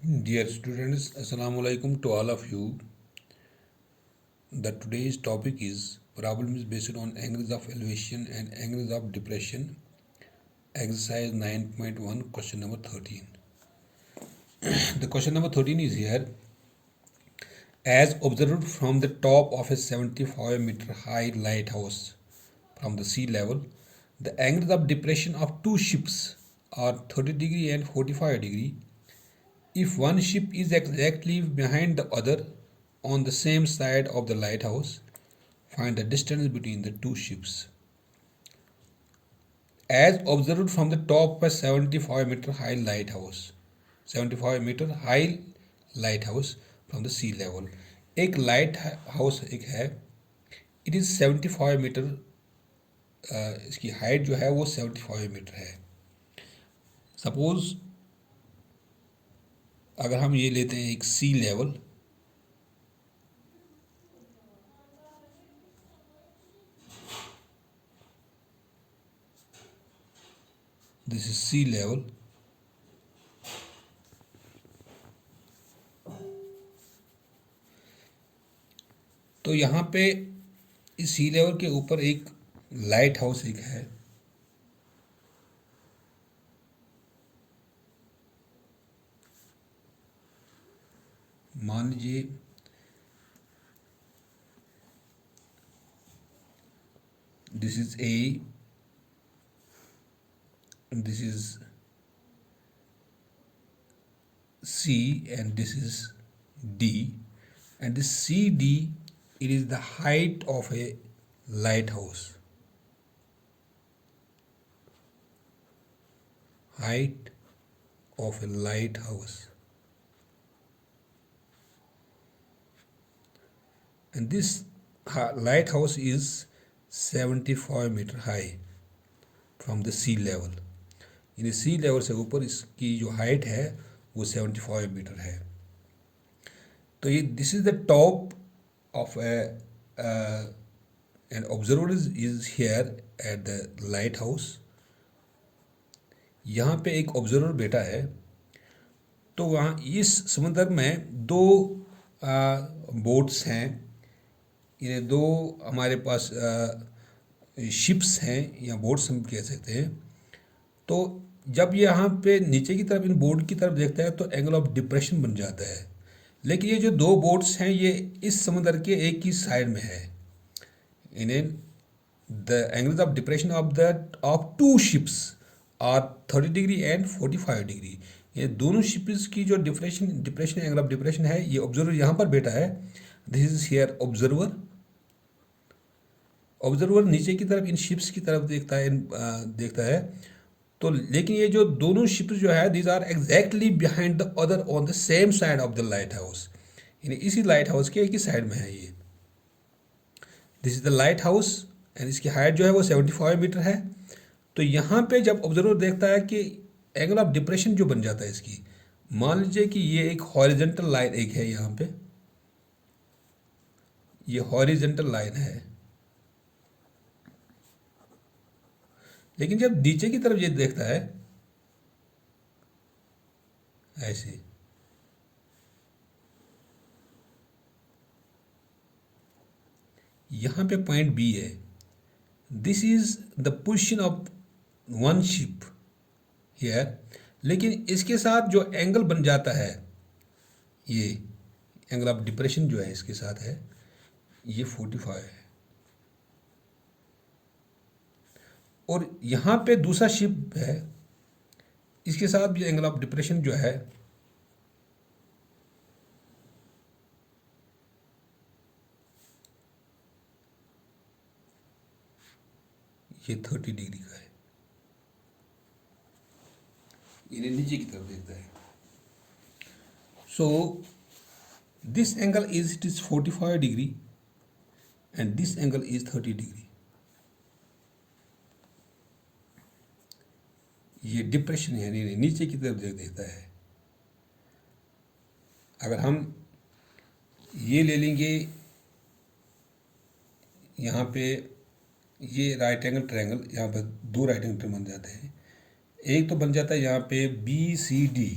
Dear students, Assalamu alaikum to all of you. The today's topic is problems based on angles of elevation and angles of depression. Exercise 9.1, question number 13. The question number 13 is here. As observed from the top of a 75-meter high lighthouse from the sea level, the angles of depression of two ships are 30 degree and 45 degree. If one ship is exactly behind the other on the same side of the lighthouse, find the distance between the two ships. As observed from the top of a 75-meter high lighthouse, 75 metre high lighthouse from the sea level. एक lighthouse एक है, it is 75 metre. इसकी height जो है वो 75 metre है. Suppose अगर हम ये लेते हैं एक sea level, this is sea level. तो यहाँ पे इस सी लेवल के ऊपर एक लाइट हाउस एक है. मान लीजिए this is a, this is C and this is D, and this CD, it is the height of a lighthouse. Height of a lighthouse. And this lighthouse is 75 metre high from the sea level. यानी सी level से ऊपर इसकी जो height है वो 75 metre है. तो ये this is the top of an observer is here at the light house. यहाँ पे एक ऑब्जर्वर बैठा है. तो वहाँ इस समंदर में दो बोट्स हैं, ये दो हमारे पास शिप्स हैं या बोट्स हम कह सकते हैं. तो जब ये यहाँ पे नीचे की तरफ इन बोर्ड की तरफ देखता है तो एंगल ऑफ डिप्रेशन बन जाता है. लेकिन ये जो दो बोट्स हैं ये इस समंदर के एक ही साइड में है. इन्हें the angles of depression of two ships are 30 degree and 45 degree. ये दोनों शिप्स की जो डिप्रेशन एंगल ऑफ डिप्रेशन है, ये ऑब्जर्वर यहाँ पर बैठा है. This is here observer. Observer नीचे की तरफ इन शिप्स की तरफ देखता है. तो लेकिन ये जो दोनों शिप्स जो है, these are exactly behind the other on the same side of the lighthouse. यानी इसी लाइट हाउस के एक ही साइड में है ये. This is the light house and इसकी हाइट जो है वो 75 मीटर है. तो यहाँ पे जब ऑब्जर्वर देखता है कि एंगल ऑफ डिप्रेशन जो बन जाता है इसकी, मान लीजिए कि ये एक हॉरिजेंटल लाइन एक है, यहाँ पे ये हॉरिजेंटल लाइन है. लेकिन जब नीचे की तरफ ये देखता है ऐसे, यहाँ पे पॉइंट बी है. This is the position of one ship here. लेकिन इसके साथ जो एंगल बन जाता है, ये एंगल ऑफ डिप्रेशन जो है इसके साथ है, ये 45 है. और यहाँ पे दूसरा शिप है, इसके साथ भी एंगल ऑफ डिप्रेशन जो है ये 30 डिग्री का है. ये नीचे की तरफ देखता है. So this angle it is 45 degree and this angle is 30 degree. ये डिप्रेशन है, यानी नीचे की तरफ देखता है. अगर हम ये ले लेंगे, यहाँ पे ये राइट एंगल ट्रायंगल, यहाँ पर दो राइट एंगल बन जाते हैं. एक तो बन जाता है यहाँ पे BCD,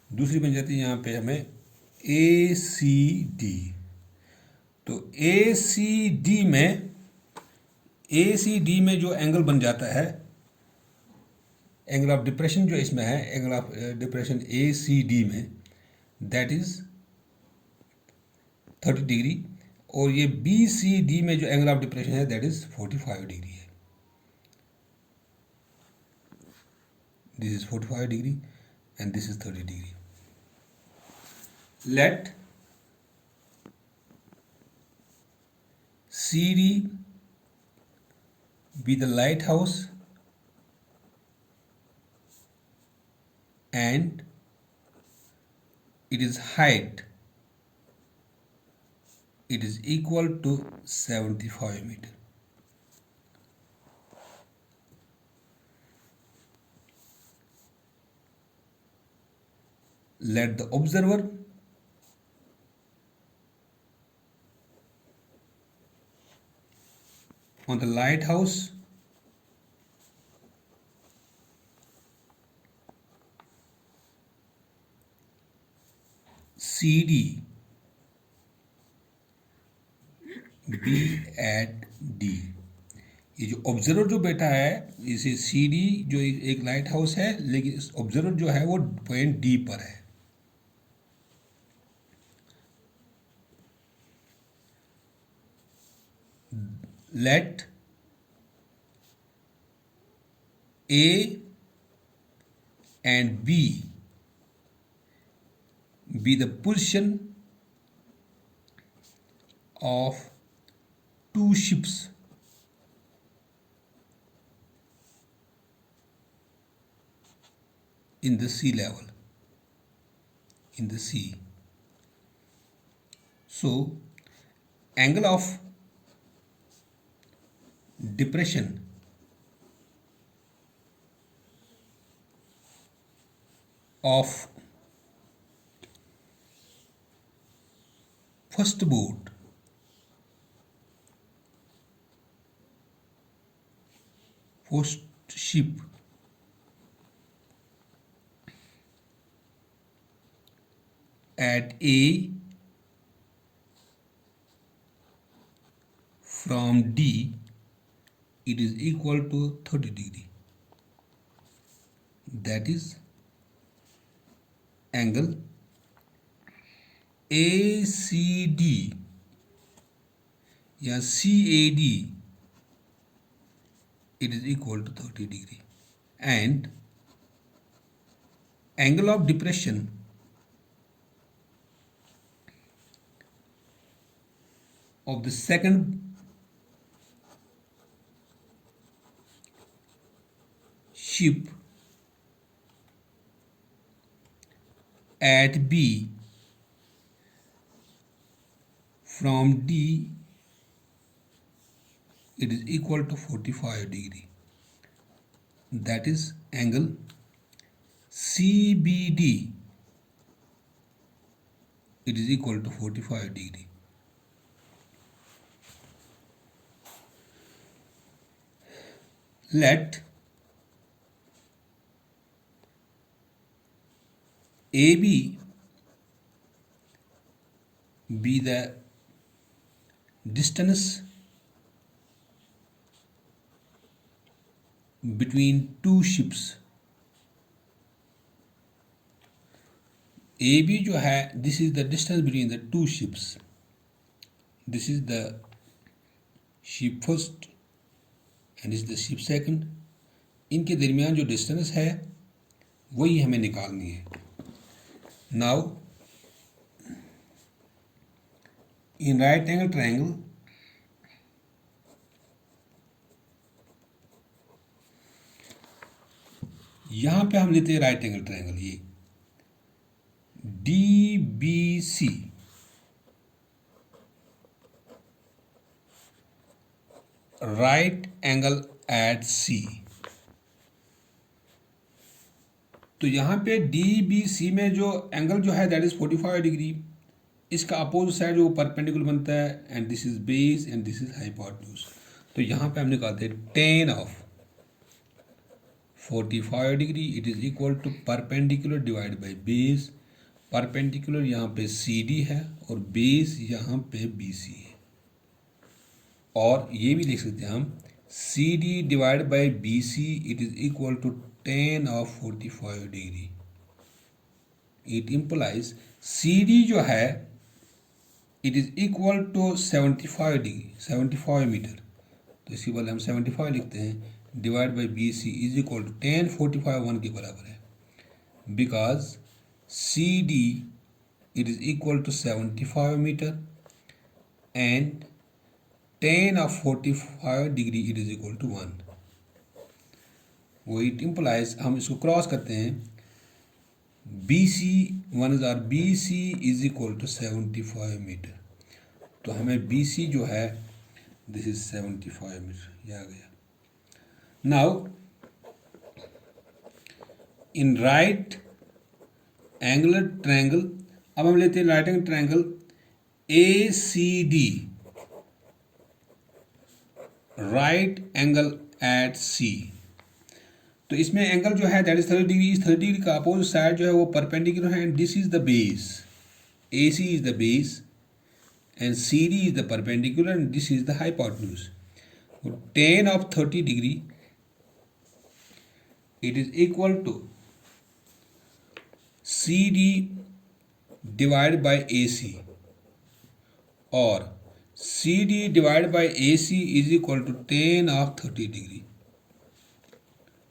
दूसरी बन जाती है यहाँ पे हमें ए सी डी। तो ए सी डी में जो एंगल बन जाता है, एंगल ऑफ डिप्रेशन जो इसमें है, angle of depression A C D में, दैट इज 30 डिग्री। और ये बी सी डी में जो एंगल ऑफ डिप्रेशन है दैट इज 45 डिग्री है। This is 45 degree and this is 30 degree. Let CD be the lighthouse and its height, it is equal to 75 meter. Let the observer on the lighthouse CD be at D। ये जो observer जो बैठा है, इसे C D जो एक light house है, लेकिन इस ऑब्जर्वर जो है वो पॉइंट डी पर है। Let A and B be the position of two ships in the sea level, in the sea. So angle of depression of first boat first ship at A from D, it is equal to 30 degree. That is angle ACD या CAD, it is equal to 30 degree. And angle of depression of the second ship at B from D, it is equal to 45 degree. That is angle CBD, it is equal to 45 degree. Let AB be the distance between two ships. AB जो है, this is the distance between the two ships. This is the ship first and this is the ship second. इनके दरमियान जो distance है वही हमें निकालनी है। Now in right angle triangle, यहां पे हम लेते हैं राइट एंगल ट्रायंगल, ये DBC, right angle at C। तो यहाँ पे DBC में जो एंगल जो है दैट इज 45 डिग्री। इसका अपोजिट साइड जो परपेंडिकुलर बनता है, and this is base and this is hypotenuse. तो यहाँ पे हम निकालते हैं tan of 45 degree, it is equal to perpendicular divide by base. Perpendicular यहाँ पे CD है और बेस यहाँ पे BC है। और ये भी लिख सकते हैं हम CD divide by BC it is equal to tan of 45 degree. It implies CD जो है it is equal to 75 degree, 75 metre. तो इसके बदले हम 75 लिखते हैं, divide by BC is equal to tan 45 1 के बराबर है, because CD it is equal to 75 metre and tan of 45 degree it is equal to 1। वो इट इम्प्लाइज, हम इसको क्रॉस करते हैं, BC 1 BC is equal to 75 metre. तो हमें BC जो है दिस इज 75 मीटर, ये आ गया। Now in right angular triangle, अब हम लेते हैं right angle triangle ACD, right angle at C। तो इसमें एंगल जो है दैट इज 30 डिग्री, इस 30 डिग्री का अपोजिट साइड जो है वो परपेंडिकुलर है and this is the base, AC is the base and CD is the perpendicular and this is the hypotenuse. tan of 30 degree it is equal to CD divide by AC और CD divide by AC is equal to tan of 30 degree.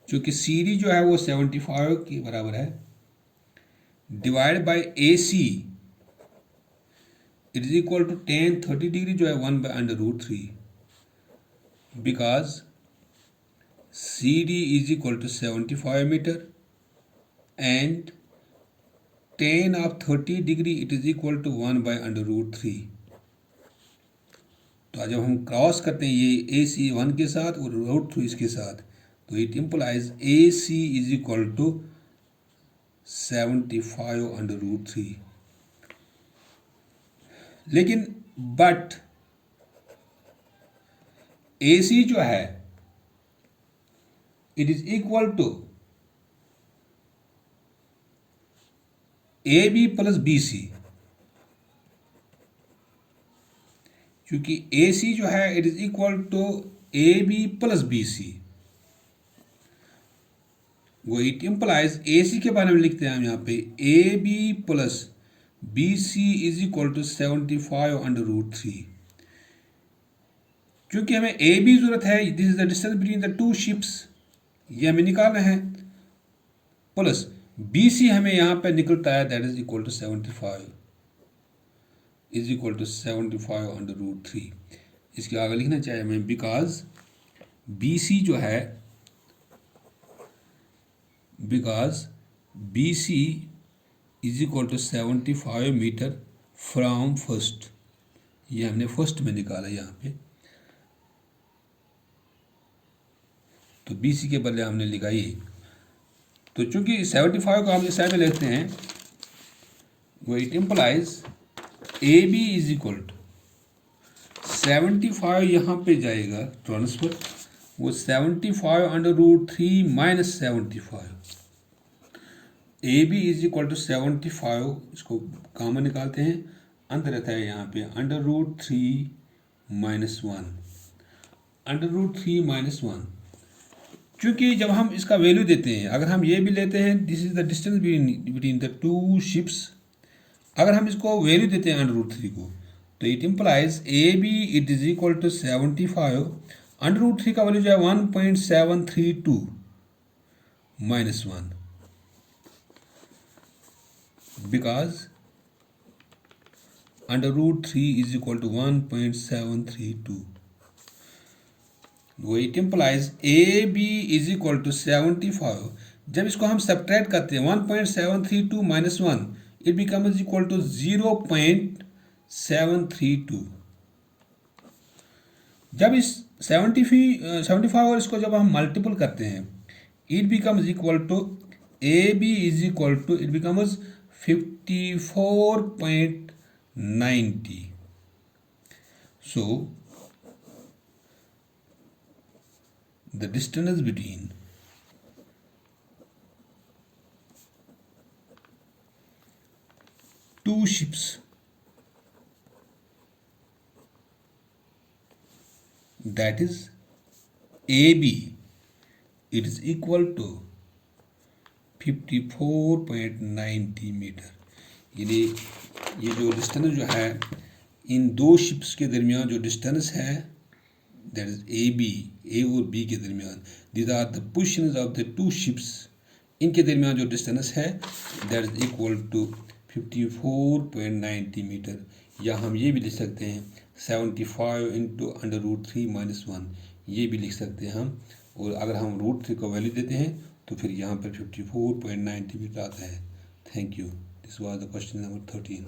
चूँकि CD जो है वो 75 के बराबर है, divide by AC it is equal to tan 30 degree जो है 1/√3, because CD is equal to 75 metre and tan of 30 degree it is equal to 1/√3। तो जब हम क्रॉस करते हैं ये AC 1 के साथ और √3 इसके साथ, तो it implies AC is equal to 75/√3। लेकिन बट AC जो है it is equal to AB plus BC, क्योंकि AC जो है it is equal to AB plus BC। वो इट इम्प्लाइज AC के बारे में लिखते हैं हम यहाँ पे AB plus BC is equal to 75/√3। क्योंकि हमें AB जरूरत है, this is the distance between the two ships, ये हमें निकालना है, प्लस BC हमें यहाँ पे निकलता है that is equal to 75 is equal to 75/√3। इसके आगे लिखना चाहिए हमें, बिकॉज BC जो है, because BC is equal to 75 metre from first, ये हमने फर्स्ट में निकाला यहाँ पे, तो BC के बदले हमने लिखा ये। तो चूंकि 75 को हम इस साइड में लिखते हैं, वो it implies AB is equal to 75 यहाँ पे जाएगा ट्रांसफर, वो 75/√3 minus 75। AB is equal to 75, इसको कॉमन निकालते हैं, अंदर रहता है यहाँ पे √3 माइनस 1, √3 माइनस 1। क्योंकि जब हम इसका वैल्यू देते हैं, अगर हम ये भी लेते हैं this is the distance between the two ships, अगर हम इसको वैल्यू देते हैं √3 को, तो it implies AB it is equal to 75, √3 का वैल्यू जो है 1.732 minus 1, because √3 is equal to 1.732। वो it implies AB is equal to 75। जब इसको हम सब्ट्रैक्ट करते हैं 1.732 minus 1, it becomes equal to 0.732। जब इस 75 और इसको जब हम मल्टीपल करते हैं, it becomes equal to AB is equal to, it becomes 54.90। So the distance between two ships that is AB, it is equal to 54.90 metre. यानी ये जो डिस्टेंस जो है इन दो शिप्स के दरमियान जो डिस्टेंस है दैट इज ए और बी के दरमियान, these are the positions of the two ships, इनके दरमियान जो डिस्टेंस है that is equal to 54.90 metre. या हम ये भी लिख सकते हैं 75 इंटू √3 - 1, ये भी लिख सकते हैं हम। और अगर हम √3 को वैल्यू देते हैं तो फिर यहाँ पर 54.90 मीटर आता है। Thank you. This was the question number 13।